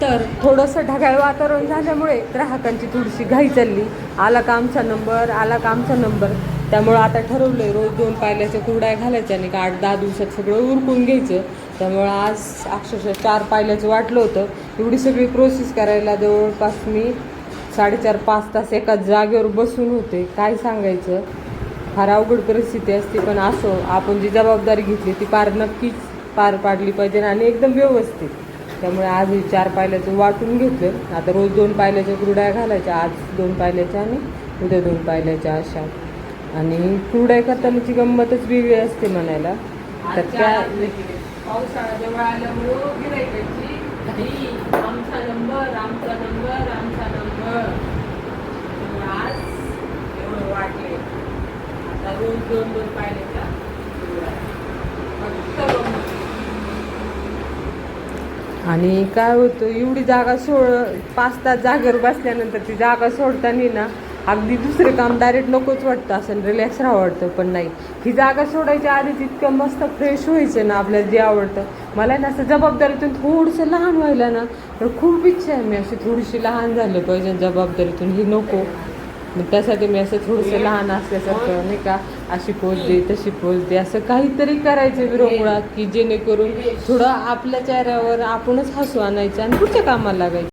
तर थोडंसं ढगाळ वातावरण झाल्यामुळे ग्राहकांची थोडीशी घाई चालली. आला का आमचा नंबर, आला का आमचा नंबर. त्यामुळं आता ठरवलं आहे रोज 2 पायल्याच्या कुरड्या घालायच्या आणि 8-10 दिवसात सगळं उरकून घ्यायचं. त्यामुळं आज अक्षरशः 4 पायल्याचं वाटलं होतं. एवढी सगळी प्रोसेस करायला जवळपास मी 4.5-5 तास एका जागेवर बसून होते. काय सांगायचं, फार अवघड परिस्थिती असते. पण असो, आपण जी जबाबदारी घेतली ती नक्कीच पार पाडली पाहिजे आणि एकदम व्यवस्थित. त्यामुळे आज 4 पायल्याचं वाटून घेतलं. आता रोज 2 पायल्याच्या कुरड्या घालायच्या. आज 2 पायल्याच्या आणि उद्या 2 पायल्याच्या अशा. आणि कुरड्या करतानाची गंमतच वेगळी असते म्हणायला. तर त्या पावसाळा जवळ आल्यामुळं गिरायकांची आमचा नंबर, आमचा नंबर, आमचा नंबर. आज एवढं वाटले. आता रोज 2-2 पायल्याच्या आणि काय होतं, एवढी जागा 5 तास जागेवर बसल्यानंतर ती जागा सोडताना ना अगदी दुसरं काम डायरेक्ट नकोच वाटतं. असं रिलॅक्स राहावं वाटतं. पण नाही, ही जागा सोडायच्या आधीच इतकं मस्त फ्रेश व्हायचं ना, आपल्याला जे आवडतं. मला ना असं जबाबदारीतून थोडंसं लहान व्हायला ना तर खूप इच्छा आहे. मी अशी थोडीशी लहान झालं पाहिजे जबाबदारीतून, ही नको. मग त्यासाठी मी असं थोडंसं लहान असल्यासारखं नाही का, अशी पोच दे तशी पोच दे असं काहीतरी करायचं विरंगुळात, की जेणेकरून थोडं आपल्या चेहऱ्यावर आपणच हसू आणायचं आणि पुढच्या कामाला लागायचं.